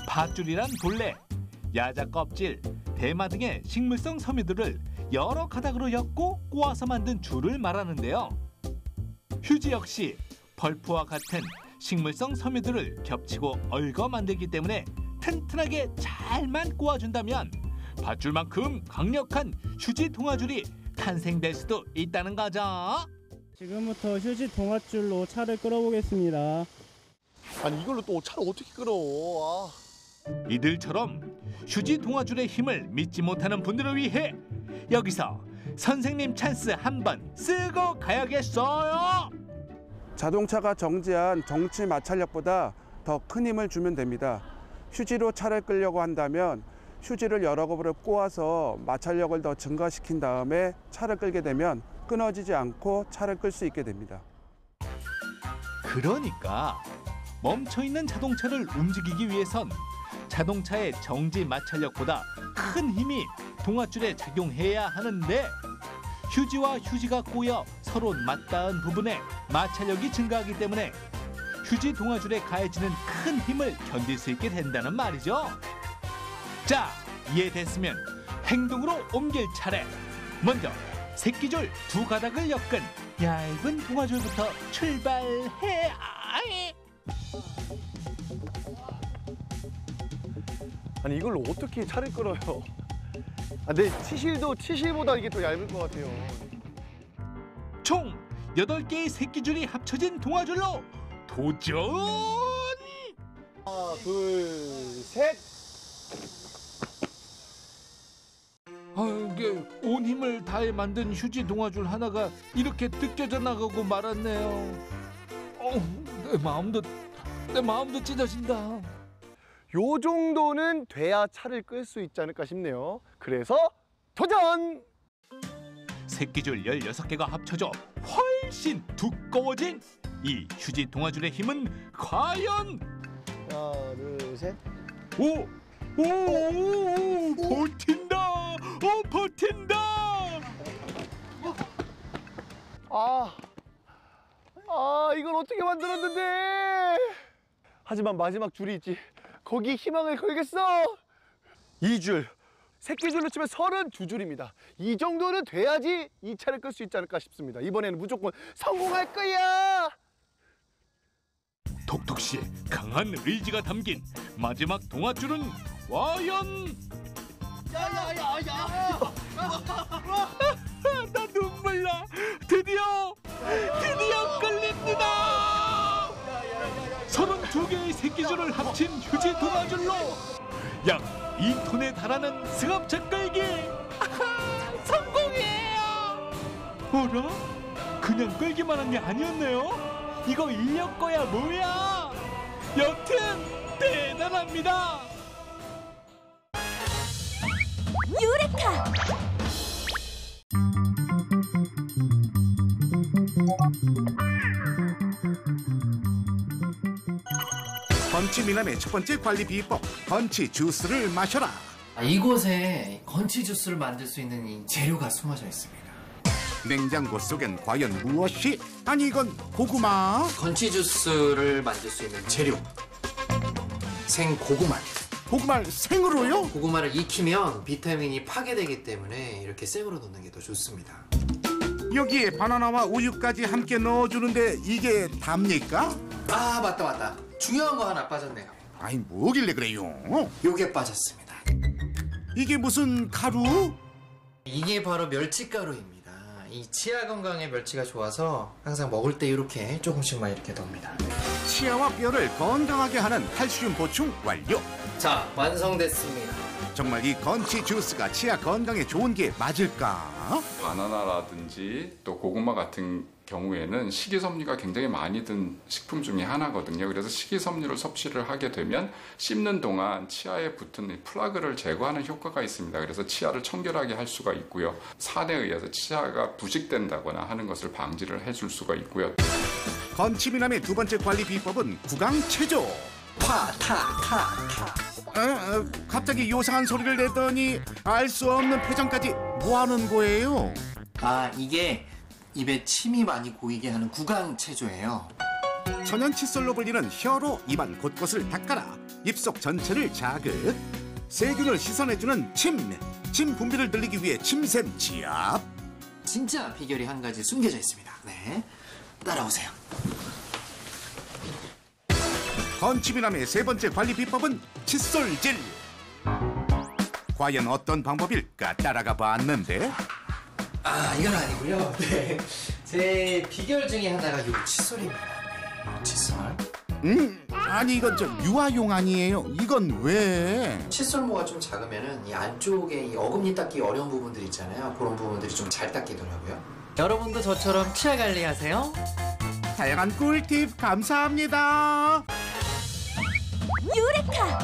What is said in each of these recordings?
밧줄이란 본래, 야자 껍질, 대마 등의 식물성 섬유들을 여러 가닥으로 엮고 꼬아서 만든 줄을 말하는데요. 휴지 역시 펄프와 같은 식물성 섬유들을 겹치고 얽어 만들기 때문에 튼튼하게 잘만 꼬아준다면 밧줄만큼 강력한 휴지 동아줄이 탄생될 수도 있다는 거죠. 지금부터 휴지 동아줄로 차를 끌어보겠습니다. 아니 이걸로 또 차를 어떻게 끌어? 이들처럼 휴지 동아줄의 힘을 믿지 못하는 분들을 위해 여기서 선생님 찬스 한번 쓰고 가야겠어요. 자동차가 정지한 정치 마찰력보다 더 큰 힘을 주면 됩니다. 휴지로 차를 끌려고 한다면 휴지를 여러 겹으로 꼬아서 마찰력을 더 증가시킨 다음에 차를 끌게 되면 끊어지지 않고 차를 끌 수 있게 됩니다. 그러니까 멈춰있는 자동차를 움직이기 위해선 자동차의 정지 마찰력보다 큰 힘이 동아줄에 작용해야 하는데 휴지와 휴지가 꼬여 서로 맞닿은 부분에 마찰력이 증가하기 때문에 휴지 동아줄에 가해지는 큰 힘을 견딜 수 있게 된다는 말이죠. 자, 이해됐으면 행동으로 옮길 차례. 먼저 새끼줄 두 가닥을 엮은 얇은 동아줄부터 출발해. 아니 이걸로 어떻게 차를 끌어요? 근데 치실보다 이게 더 얇을 것 같아요. 총 8개의 새끼줄이 합쳐진 동아줄로 도전! 하나, 둘, 셋. 이게 온 힘을 다해 만든 휴지 동아줄 하나가 이렇게 뜯겨져 나가고 말았네요. 내 마음도 찢어진다. 요 정도는 돼야 차를 끌 수 있지 않을까 싶네요. 그래서 도전! 새끼줄 16개가 합쳐져 훨씬 두꺼워진 이 휴지 동아줄의 힘은 과연? 하나, 둘, 셋. 오! 버틴다! 버틴다! 이걸 어떻게 만들었는데? 하지만 마지막 줄이 있지. 거기 희망을 걸겠어. 2줄. 새끼줄로 치면 32줄입니다. 이 정도는 돼야지 이 차를 끌 수 있지 않을까 싶습니다. 이번에는 무조건 성공할 거야. 톡톡 씨의 강한 의지가 담긴 마지막 동아줄은 과연? 야야야야! 나 눈물 나. 드디어 끌립니다. 32개의 새끼줄을 합친 휴지 동아줄로 약 2톤에 달하는 승합차 끌기. 성공이에요. 어라? 그냥 끌기만 한 게 아니었네요. 이거 인력 거야 뭐야? 여튼 대단합니다. 유레카! 건치 미남의 첫 번째 관리 비법, 건치 주스를 마셔라. 이곳에 건치 주스를 만들 수 있는 이 재료가 숨어져 있습니다. 냉장고 속엔 과연 무엇이? 아니 이건 고구마? 건치 주스를 만들 수 있는 재료, 생고구마. 고구마를 생으로요? 고구마를 익히면 비타민이 파괴되기 때문에 이렇게 생으로 넣는 게 더 좋습니다. 여기에 바나나와 우유까지 함께 넣어주는데 이게 답니까? 맞다. 중요한 거 하나 빠졌네요. 아니 뭐길래 그래요? 요게 빠졌습니다. 이게 무슨 가루? 이게 바로 멸치가루입니다. 이 치아 건강에 멸치가 좋아서 항상 먹을 때 이렇게 조금씩만 이렇게 넣습니다. 치아와 뼈를 건강하게 하는 칼슘 보충 완료. 자, 완성됐습니다. 정말 이 건치 주스가 치아 건강에 좋은 게 맞을까? 바나나라든지 또 고구마 같은 경우에는 식이섬유가 굉장히 많이 든 식품 중에 하나거든요. 그래서 식이섬유를 섭취를 하게 되면 씹는 동안 치아에 붙은 이 플라그를 제거하는 효과가 있습니다. 그래서 치아를 청결하게 할 수가 있고요. 산에 의해서 치아가 부식된다거나 하는 것을 방지를 해줄 수가 있고요. 건치 미남의 두 번째 관리 비법은 구강체조. 갑자기 요상한 소리를 내더니 알 수 없는 표정까지 뭐 하는 거예요? 이게 입에 침이 많이 고이게 하는 구강 체조예요. 천연 칫솔로 불리는 혀로 입안 곳곳을 닦아라. 입속 전체를 자극. 세균을 씻어내주는 침 분비를 늘리기 위해 침샘 지압. 진짜 비결이 한 가지 숨겨져 있습니다. 네, 따라오세요. 건치미남의 세 번째 관리 비법은 칫솔질. 과연 어떤 방법일까 따라가 봤는데 아, 이건 아니고요. 네, 제 비결 중에 하나가 요 칫솔입니다. 네, 요 칫솔. 아니 이건 좀 유아용 아니에요? 이건 왜? 칫솔모가 좀 작으면은 이 안쪽에 이 어금니 닦기 어려운 부분들 있잖아요. 그런 부분들이 좀 잘 닦이더라고요. 여러분도 저처럼 치아 관리하세요. 다양한 꿀팁 감사합니다. 유레카.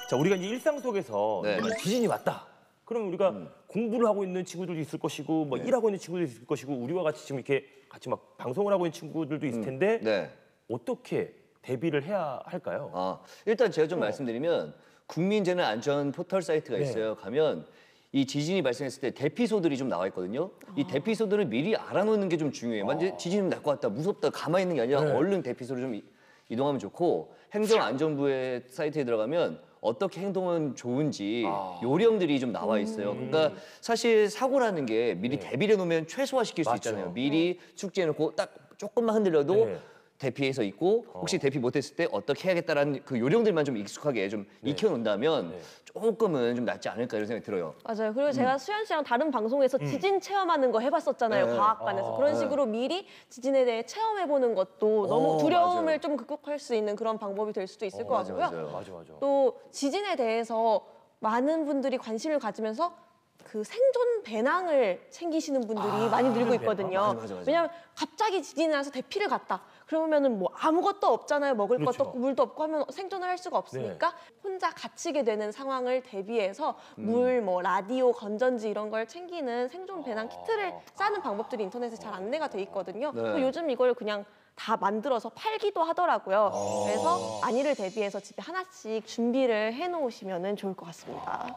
자, 우리가 이제 일상 속에서 지진이 왔다. 그럼 우리가 공부를 하고 있는 친구들도 있을 것이고, 뭐 일하고 있는 친구들도 있을 것이고, 우리와 같이 지금 이렇게 같이 막 방송을 하고 있는 친구들도 있을 텐데 어떻게 대비를 해야 할까요? 일단 제가 좀 말씀드리면 국민재난 안전 포털 사이트가 있어요. 가면 이 지진이 발생했을 때 대피소들이 좀 나와 있거든요. 이 대피소들을 미리 알아놓는 게 좀 중요해요. 만약에 지진이 날 것 같다, 무섭다, 가만히 있는 게 아니라 얼른 대피소를 좀 이동하면 좋고, 행정안전부의 사이트에 들어가면 어떻게 행동하면 좋은지 요령들이 좀 나와 있어요. 그러니까 사실 사고라는 게 미리 대비를 해놓으면 최소화시킬 수 있잖아요. 미리 축지해놓고 딱 조금만 흔들려도 대피해서 있고, 혹시 대피 못했을 때 어떻게 해야겠다라는 그 요령들만 좀 익숙하게 좀 익혀놓는다면 조금은 좀 낫지 않을까 이런 생각이 들어요. 맞아요. 그리고 제가 수현 씨랑 다른 방송에서 지진 체험하는 거 해봤었잖아요. 과학관에서. 그런 식으로 미리 지진에 대해 체험해보는 것도 너무 두려움을 좀 극복할 수 있는 그런 방법이 될 수도 있을 것 같고요. 맞아. 또 지진에 대해서 많은 분들이 관심을 가지면서 그 생존 배낭을 챙기시는 분들이 많이 늘고 있거든요. 맞아. 왜냐하면 갑자기 지진이 나서 대피를 갔다. 그러면은 뭐 아무것도 없잖아요. 먹을 것도 없고 물도 없고 하면 생존을 할 수가 없으니까 혼자 갇히게 되는 상황을 대비해서 물, 뭐 라디오, 건전지 이런 걸 챙기는 생존 배낭 키트를 싸는 방법들이 인터넷에 잘 안내가 돼 있거든요. 요즘 이걸 그냥 다 만들어서 팔기도 하더라고요. 그래서 만일을 대비해서 집에 하나씩 준비를 해놓으시면 좋을 것 같습니다.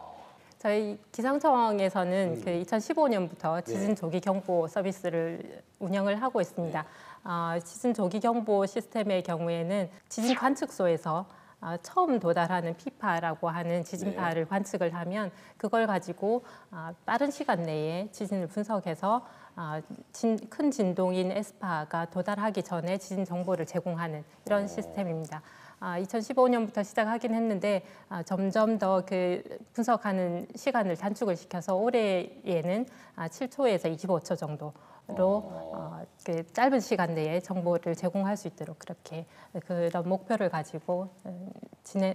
저희 기상청에서는 그 2015년부터 지진 조기 경보 서비스를 운영을 하고 있습니다. 지진 조기 경보 시스템의 경우에는 지진 관측소에서 처음 도달하는 피파라고 하는 지진파를 관측을 하면 그걸 가지고 빠른 시간 내에 지진을 분석해서 큰 진동인 S파가 도달하기 전에 지진 정보를 제공하는 이런 시스템입니다. 2015년부터 시작하긴 했는데 점점 더 그 분석하는 시간을 단축을 시켜서 올해에는 7초에서 25초 정도로 그 짧은 시간 내에 정보를 제공할 수 있도록 그렇게 그런 목표를 가지고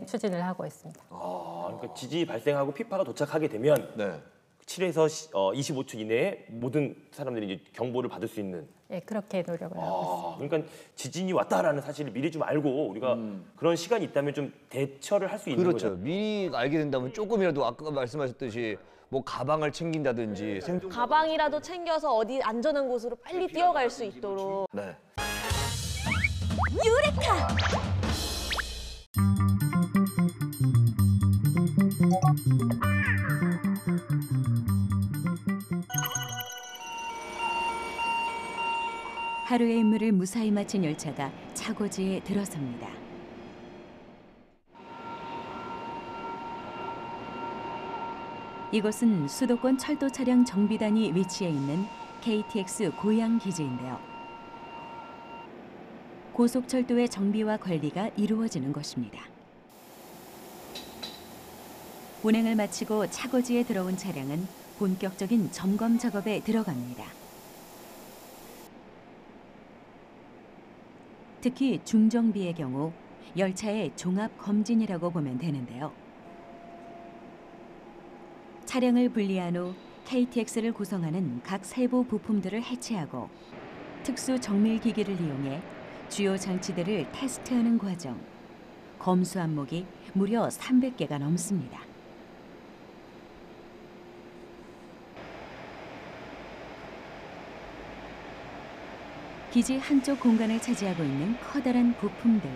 추진을 하고 있습니다. 그러니까 지진이 발생하고 피파가 도착하게 되면 7에서 25초 이내에 모든 사람들이 이제 경보를 받을 수 있는. 네, 그렇게 노력을 하고 있습니다. 그러니까 지진이 왔다라는 사실을 미리 좀 알고 우리가 그런 시간이 있다면 좀 대처를 할 수 있는 거죠. 그렇죠. 미리 알게 된다면 조금이라도 아까 말씀하셨듯이 뭐 가방을 챙긴다든지 가방이라도 챙겨서 어디 안전한 곳으로 빨리 뛰어갈 수 있도록. 유레카. 하루의 임무를 무사히 마친 열차가 차고지에 들어섭니다. 이곳은 수도권 철도 차량 정비단이 위치해 있는 KTX 고양 기지인데요. 고속철도의 정비와 관리가 이루어지는 곳입니다. 운행을 마치고 차고지에 들어온 차량은 본격적인 점검 작업에 들어갑니다. 특히 중정비의 경우 열차의 종합 검진이라고 보면 되는데요. 차량을 분리한 후 KTX를 구성하는 각 세부 부품들을 해체하고 특수 정밀 기기를 이용해 주요 장치들을 테스트하는 과정. 검수 항목이 무려 300개가 넘습니다. 기지 한쪽 공간을 차지하고 있는 커다란 부품들.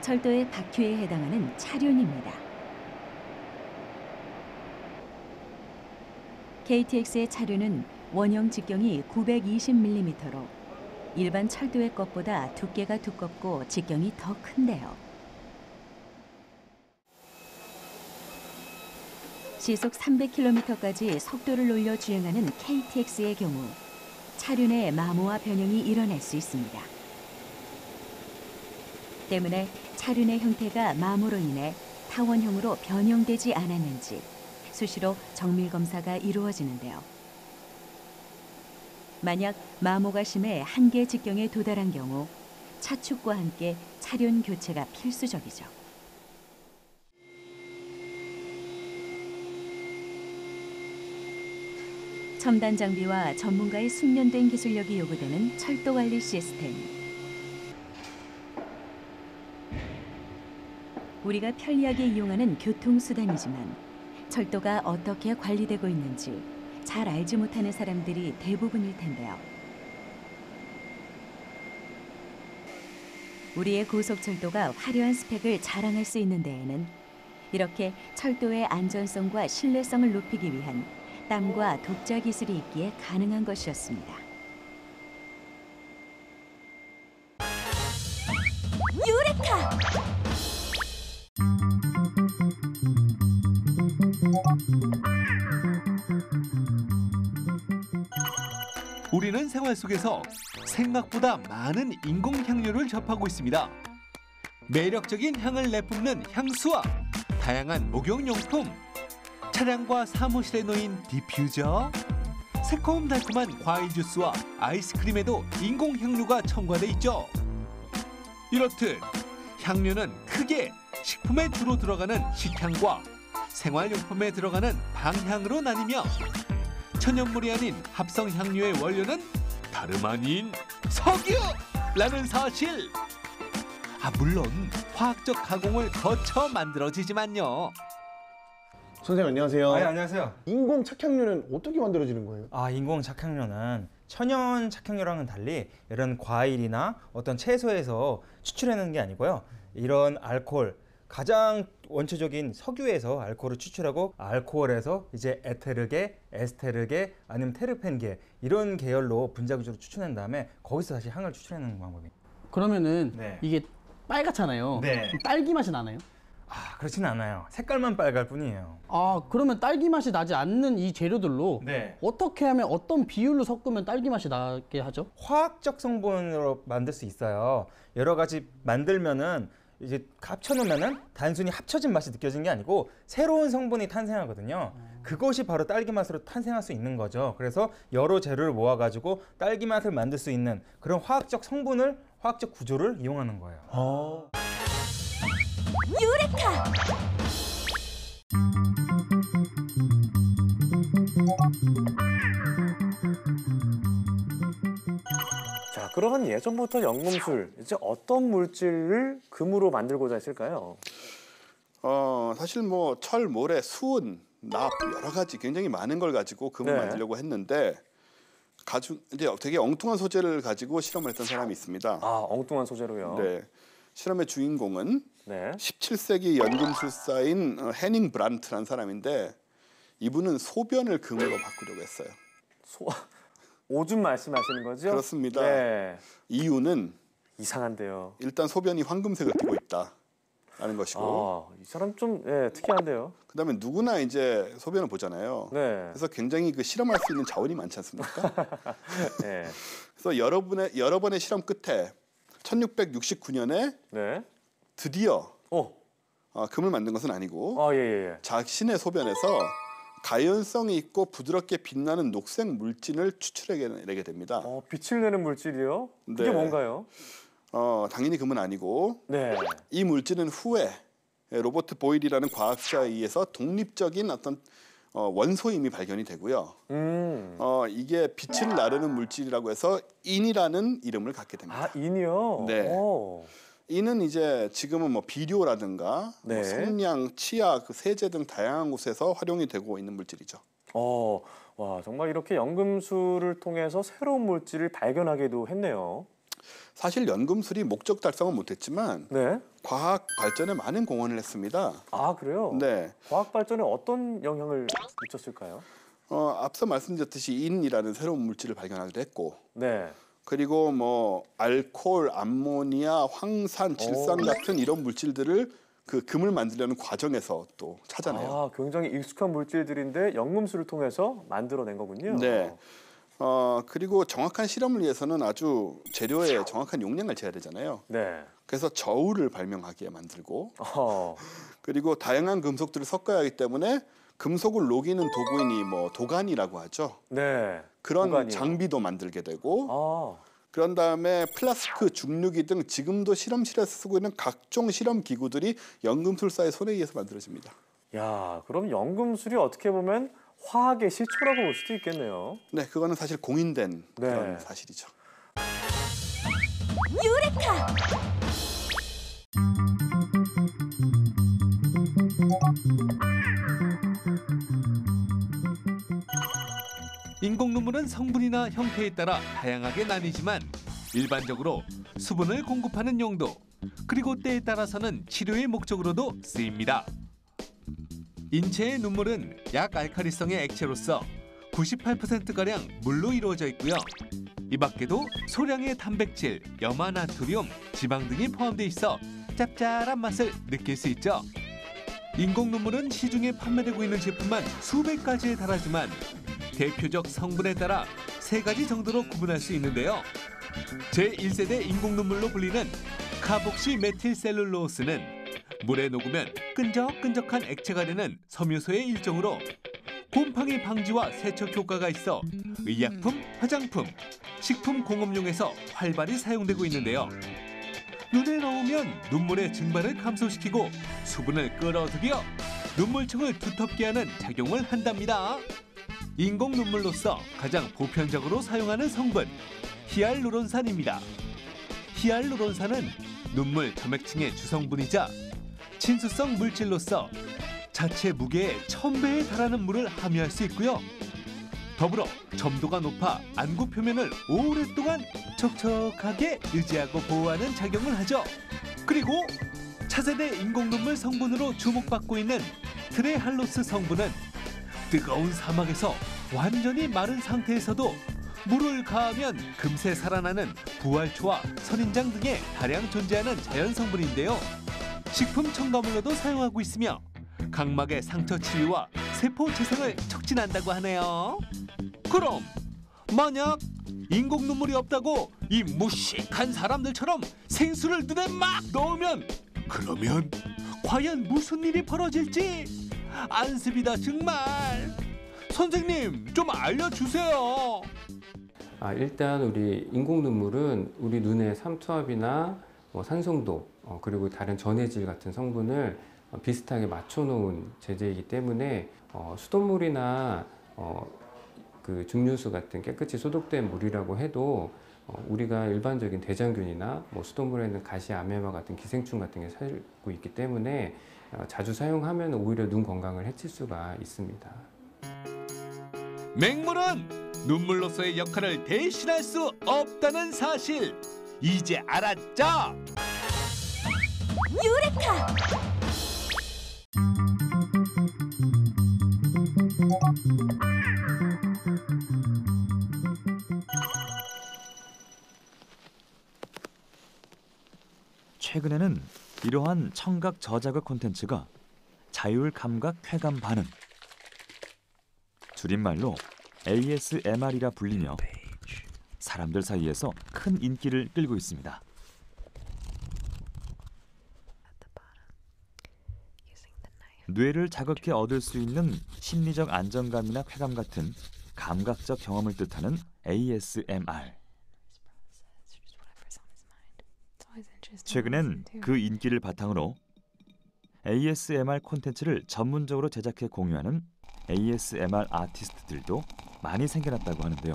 철도의 바퀴에 해당하는 차륜입니다. KTX의 차륜은 원형 직경이 920mm로 일반 철도의 것보다 두께가 두껍고 직경이 더 큰데요. 시속 300km까지 속도를 올려 주행하는 KTX의 경우 차륜의 마모와 변형이 일어날 수 있습니다. 때문에 차륜의 형태가 마모로 인해 타원형으로 변형되지 않았는지 수시로 정밀 검사가 이루어지는데요. 만약 마모가 심해 한계 직경에 도달한 경우 차축과 함께 차륜 교체가 필수적이죠. 첨단 장비와 전문가의 숙련된 기술력이 요구되는 철도 관리 시스템. 우리가 편리하게 이용하는 교통수단이지만 철도가 어떻게 관리되고 있는지 잘 알지 못하는 사람들이 대부분일 텐데요. 우리의 고속철도가 화려한 스펙을 자랑할 수 있는 데에는 이렇게 철도의 안전성과 신뢰성을 높이기 위한 땀과 독자 기술이 있기에 가능한 것이었습니다. 유레카! 우리는 생활 속에서 생각보다 많은 인공향료를 접하고 있습니다. 매력적인 향을 내뿜는 향수와 다양한 목욕용품, 차량과 사무실에 놓인 디퓨저, 새콤달콤한 과일 주스와 아이스크림에도 인공향료가 첨가돼 있죠. 이렇듯 향료는 크게 식품에 주로 들어가는 식향과 생활용품에 들어가는 방향으로 나뉘며 천연물이 아닌 합성 향료의 원료는 다름 아닌 석유라는 사실. 물론 화학적 가공을 거쳐 만들어지지만요. 선생님 안녕하세요. 안녕하세요. 인공 착향료는 어떻게 만들어지는 거예요? 인공 착향료는 천연 착향료랑은 달리 이런 과일이나 어떤 채소에서 추출해내는 게 아니고요. 이런 알코올, 가장 원초적인 석유에서 알코올을 추출하고 알코올에서 이제 에테르계, 에스테르계, 아니면 테르펜계 이런 계열로 분자구조로 추출한 다음에 거기서 다시 향을 추출해내는 방법입니다. 그러면은 이게 빨갛잖아요. 딸기 맛이 나나요? 그렇지는 않아요. 색깔만 빨갈 뿐이에요. 그러면 딸기 맛이 나지 않는 이 재료들로 어떻게 하면 어떤 비율로 섞으면 딸기 맛이 나게 하죠? 화학적 성분으로 만들 수 있어요. 여러 가지 만들면은 이제 합쳐놓으면은 단순히 합쳐진 맛이 느껴지는 게 아니고 새로운 성분이 탄생하거든요. 그것이 바로 딸기 맛으로 탄생할 수 있는 거죠. 그래서 여러 재료를 모아가지고 딸기 맛을 만들 수 있는 그런 화학적 성분을, 화학적 구조를 이용하는 거예요. 유레카! 자, 그러면 예전부터 연금술, 이제 어떤 물질을 금으로 만들고자 했을까요? 사실 뭐 철, 모래, 수은, 납 여러 가지 굉장히 많은 걸 가지고 금을 만들려고 했는데 이제 되게 엉뚱한 소재를 가지고 실험을 했던 사람이 있습니다. 엉뚱한 소재로요? 네. 실험의 주인공은 17세기 연금술사인 해닝 브란트라는 사람인데 이분은 소변을 금으로 바꾸려고 했어요. 오줌 말씀하시는 거죠? 그렇습니다. 이유는 이상한데요. 일단 소변이 황금색을 띠고 있다라는 것이고 이 사람 좀 특이한데요. 그다음에 누구나 이제 소변을 보잖아요. 그래서 굉장히 그 실험할 수 있는 자원이 많지 않습니까? 그래서 여러 번의 실험 끝에 1669년에 드디어 금을 만든 것은 아니고 자신의 소변에서 가연성이 있고 부드럽게 빛나는 녹색 물질을 추출해내게 됩니다. 빛을 내는 물질이요? 그게 뭔가요? 당연히 금은 아니고 이 물질은 후에 로버트 보일이라는 과학자에 의해서 독립적인 어떤 원소임이 발견이 되고요. 이게 빛을 나르는 물질이라고 해서 인이라는 이름을 갖게 됩니다. 인이요? 네. 인은 이제 지금은 뭐 비료라든가 뭐 성냥, 치아, 그 세제 등 다양한 곳에서 활용이 되고 있는 물질이죠. 와, 정말 이렇게 연금술을 통해서 새로운 물질을 발견하기도 했네요. 사실 연금술이 목적 달성은 못했지만 네. 과학 발전에 많은 공헌을 했습니다. 아 그래요? 네. 과학 발전에 어떤 영향을 미쳤을까요? 앞서 말씀드렸듯이 인이라는 새로운 물질을 발견하기도 했고, 네. 그리고 뭐 알코올, 암모니아, 황산, 질산 같은 이런 물질들을 그 금을 만들려는 과정에서 또 찾아내요. 아, 굉장히 익숙한 물질들인데 연금술을 통해서 만들어낸 거군요. 네. 그리고 정확한 실험을 위해서는 아주 재료의 정확한 용량을 재야 되잖아요. 네. 그래서 저울을 발명하게 만들고, 그리고 다양한 금속들을 섞어야 하기 때문에 금속을 녹이는 도구인이 뭐 도간이라고 하죠. 네. 그런 도가니요. 장비도 만들게 되고, 그런 다음에 플라스크, 중류기 등 지금도 실험실에서 쓰고 있는 각종 실험 기구들이 연금술사의 손에 의해서 만들어집니다. 야, 그럼 연금술이 어떻게 보면 화학의 시초라고 볼 수도 있겠네요. 네, 그거는 사실 공인된 네. 그런 사실이죠. 유레카! 인공 눈물은 성분이나 형태에 따라 다양하게 나뉘지만 일반적으로 수분을 공급하는 용도 그리고 때에 따라서는 치료의 목적으로도 쓰입니다. 인체의 눈물은 약알칼리성의 액체로서 98%가량 물로 이루어져 있고요. 이 밖에도 소량의 단백질, 염화나트륨, 지방 등이 포함되어 있어 짭짤한 맛을 느낄 수 있죠. 인공 눈물은 시중에 판매되고 있는 제품만 수백 가지에 달하지만 대표적 성분에 따라 3가지 정도로 구분할 수 있는데요. 제1세대 인공 눈물로 불리는 카복시 메틸셀룰로스는 물에 녹으면 끈적끈적한 액체가 되는 섬유소의 일종으로 곰팡이 방지와 세척 효과가 있어 의약품, 화장품, 식품 공업용에서 활발히 사용되고 있는데요. 눈에 넣으면 눈물의 증발을 감소시키고 수분을 끌어들여 눈물층을 두텁게 하는 작용을 한답니다. 인공 눈물로서 가장 보편적으로 사용하는 성분 히알루론산입니다. 히알루론산은 눈물 점액층의 주성분이자 친수성 물질로서 자체 무게의 1000배에 달하는 물을 함유할 수 있고요. 더불어 점도가 높아 안구 표면을 오랫동안 촉촉하게 유지하고 보호하는 작용을 하죠. 그리고 차세대 인공 눈물 성분으로 주목받고 있는 트레할로스 성분은 뜨거운 사막에서 완전히 마른 상태에서도 물을 가하면 금세 살아나는 부활초와 선인장 등에 다량 존재하는 자연 성분인데요. 식품 첨가물로도 사용하고 있으며 각막의 상처 치유와 세포 재생을 촉진한다고 하네요. 그럼 만약 인공 눈물이 없다고 이 무식한 사람들처럼 생수를 눈에 막 넣으면 그러면 과연 무슨 일이 벌어질지 안습이다 정말. 선생님 좀 알려주세요. 일단 우리 인공 눈물은 우리 눈의 삼투압이나 산성도 그리고 다른 전해질 같은 성분을 비슷하게 맞춰놓은 제제이기 때문에 수돗물이나 그 증류수 같은 깨끗이 소독된 물이라고 해도 우리가 일반적인 대장균이나 수돗물에는 가시, 아메바 같은 기생충 같은 게 살고 있기 때문에 자주 사용하면 오히려 눈 건강을 해칠 수가 있습니다. 맹물은 눈물로서의 역할을 대신할 수 없다는 사실 이제 알았죠? 유레카! 최근에는 이러한 청각 저자극 콘텐츠가 자율 감각 쾌감 반응, 줄임말로 ASMR이라 불리며 사람들 사이에서 큰 인기를 끌고 있습니다. 뇌를 자극해 얻을 수 있는 심리적 안정감이나 쾌감 같은 감각적 경험을 뜻하는 ASMR. 최근엔 그 인기를 바탕으로 ASMR 콘텐츠를 전문적으로 제작해 공유하는 ASMR 아티스트들도 많이 생겨났다고 하는데요.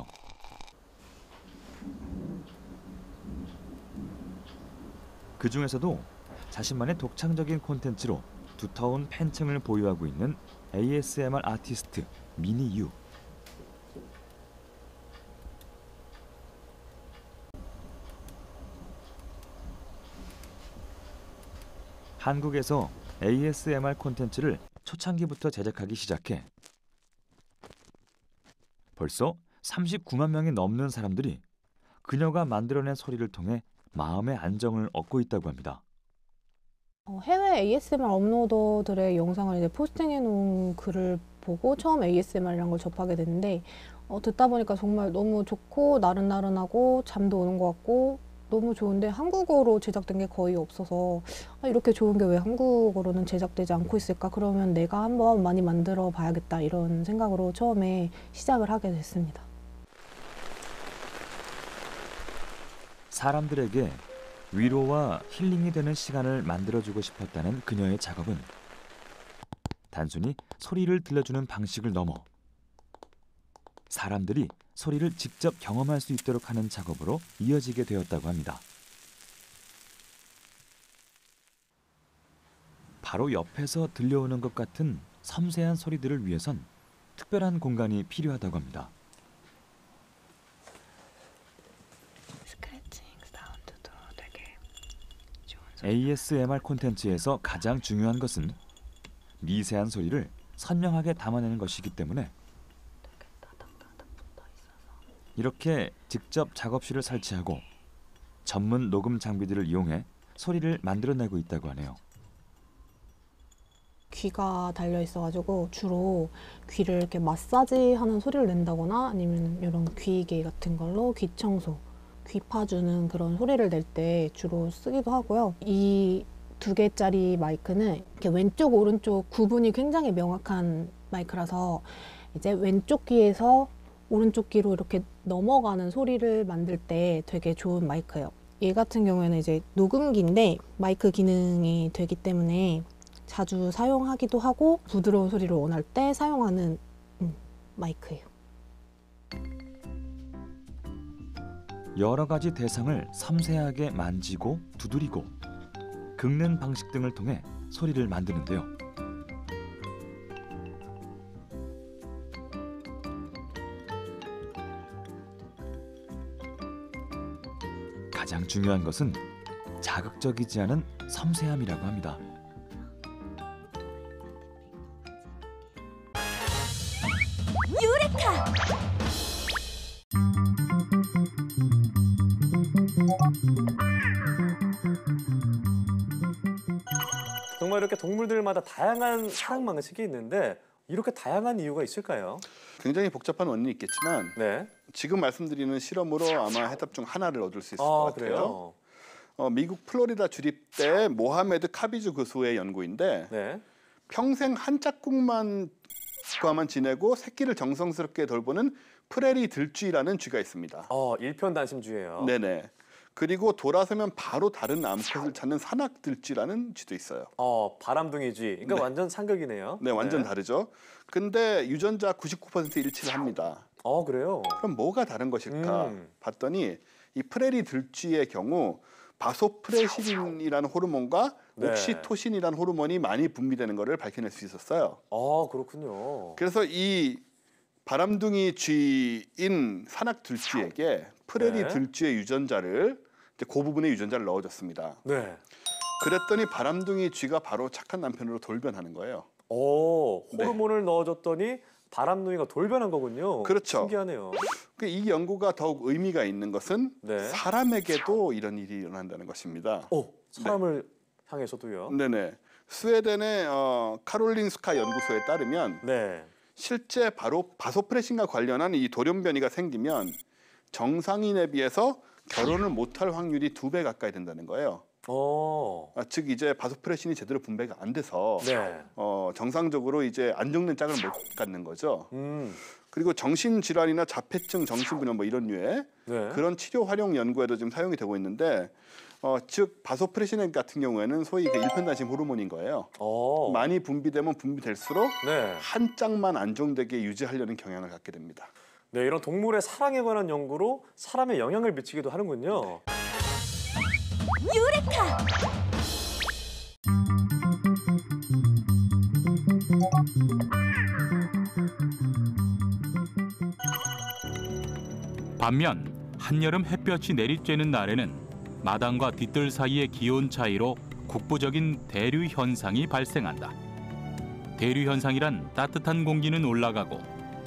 그 중에서도 자신만의 독창적인 콘텐츠로 두터운 팬층을 보유하고 있는 ASMR 아티스트 미니유. 한국에서 ASMR 콘텐츠를 초창기부터 제작하기 시작해 벌써 39만 명이 넘는 사람들이 그녀가 만들어낸 소리를 통해 마음의 안정을 얻고 있다고 합니다. 해외 ASMR 업로더들의 영상을 이제 포스팅해 놓은 글을 보고 처음 ASMR이라는 걸 접하게 됐는데 듣다 보니까 정말 너무 좋고 나른나른하고 잠도 오는 것 같고 너무 좋은데 한국어로 제작된 게 거의 없어서 이렇게 좋은 게 왜 한국어로는 제작되지 않고 있을까? 그러면 내가 한번 많이 만들어 봐야겠다 이런 생각으로 처음에 시작을 하게 됐습니다. 사람들에게 위로와 힐링이 되는 시간을 만들어주고 싶었다는 그녀의 작업은 단순히 소리를 들려주는 방식을 넘어 사람들이 소리를 직접 경험할 수 있도록 하는 작업으로 이어지게 되었다고 합니다. 바로 옆에서 들려오는 것 같은 섬세한 소리들을 위해선 특별한 공간이 필요하다고 합니다. ASMR 콘텐츠에서 가장 중요한 것은 미세한 소리를 선명하게 담아내는 것이기 때문에 이렇게 직접 작업실을 설치하고 전문 녹음 장비들을 이용해 소리를 만들어내고 있다고 하네요. 귀가 달려 있어가지고 주로 귀를 이렇게 마사지하는 소리를 낸다거나 아니면 이런 귀개 같은 걸로 귀 청소, 귀 파주는 그런 소리를 낼 때 주로 쓰기도 하고요. 이 2개짜리 마이크는 이렇게 왼쪽 오른쪽 구분이 굉장히 명확한 마이크라서 이제 왼쪽 귀에서 오른쪽 귀로 이렇게 넘어가는 소리를 만들 때 되게 좋은 마이크예요. 얘 같은 경우에는 이제 녹음기인데 마이크 기능이 되기 때문에 자주 사용하기도 하고 부드러운 소리를 원할 때 사용하는 마이크예요. 여러 가지 대상을 섬세하게 만지고 두드리고 긁는 방식 등을 통해 소리를 만드는데요. 가장 중요한 것은 자극적이지 않은 섬세함이라고 합니다. 유레카! 정말 이렇게 동물들마다 다양한 사랑 방식이 있는데 이렇게 다양한 이유가 있을까요? 굉장히 복잡한 원인이 있겠지만 지금 말씀드리는 실험으로 아마 해답 중 하나를 얻을 수 있을 것 같아요. 그래요? 미국 플로리다 주립대 모하메드 카비주 교수의 연구인데 평생 한 짝꿍과만 지내고 새끼를 정성스럽게 돌보는 프레리 들쥐라는 쥐가 있습니다. 일편단심쥐예요. 네네. 그리고 돌아서면 바로 다른 암컷을 찾는 산악들쥐라는 쥐도 있어요. 바람둥이 쥐. 그러니까 완전 상극이네요. 네, 완전 다르죠. 근데 유전자 99% 일치를 합니다. 그래요? 그럼 뭐가 다른 것일까 봤더니 이 프레리 들쥐의 경우 바소프레신이라는 호르몬과 옥시토신이라는 호르몬이 많이 분비되는 것을 밝혀낼 수 있었어요. 그렇군요. 그래서 이 바람둥이 쥐인 산악들쥐에게 프레리 들쥐의 유전자를 그 부분의 유전자를 넣어줬습니다. 그랬더니 바람둥이 쥐가 바로 착한 남편으로 돌변하는 거예요. 호르몬을 넣어줬더니 바람둥이가 돌변한 거군요. 그렇죠. 신기하네요. 이 연구가 더욱 의미가 있는 것은 사람에게도 이런 일이 일어난다는 것입니다. 사람을 향해서도요? 네네. 스웨덴의 카롤린스카 연구소에 따르면 실제 바로 바소프레신과 관련한 이 돌연변이가 생기면 정상인에 비해서 결혼을 못할 확률이 2배 가까이 된다는 거예요. 즉 이제 바소프레신이 제대로 분배가 안 돼서 정상적으로 이제 안정된 짝을 못 갖는 거죠. 그리고 정신질환이나 자폐증, 정신분열 뭐 이런 류의 그런 치료 활용 연구에도 지금 사용이 되고 있는데 즉 바소프레신 같은 경우에는 소위 그 일편단심 호르몬인 거예요. 많이 분비되면 분비될수록 한 짝만 안정되게 유지하려는 경향을 갖게 됩니다. 네, 이런 동물의 사랑에 관한 연구로 사람에 영향을 미치기도 하는군요. 유레카! 반면 한여름 햇볕이 내리쬐는 날에는 마당과 뒤뜰 사이의 기온 차이로 국부적인 대류 현상이 발생한다. 대류 현상이란 따뜻한 공기는 올라가고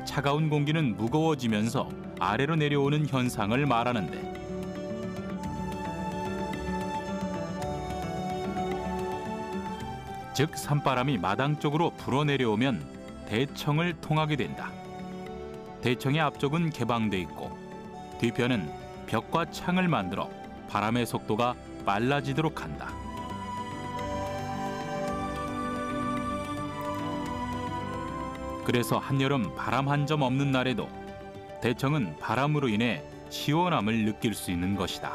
차가운 공기는 무거워지면서 아래로 내려오는 현상을 말하는데, 즉 산바람이 마당 쪽으로 불어내려오면 대청을 통하게 된다. 대청의 앞쪽은 개방돼 있고 뒤편은 벽과 창을 만들어 바람의 속도가 빨라지도록 한다. 그래서 한여름 바람 한 점 없는 날에도 대청은 바람으로 인해 시원함을 느낄 수 있는 것이다.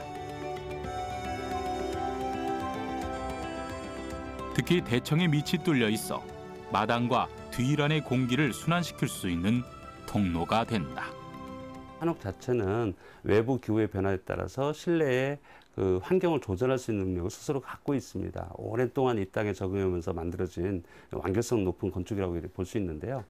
특히 대청에 밑이 뚫려 있어 마당과 뒤란의 공기를 순환시킬 수 있는 통로가 된다. 한옥 자체는 외부 기후의 변화에 따라서 실내의 그 환경을 조절할 수 있는 능력을 스스로 갖고 있습니다. 오랫동안 이 땅에 적응하면서 만들어진 완결성 높은 건축이라고 볼 수 있는데요.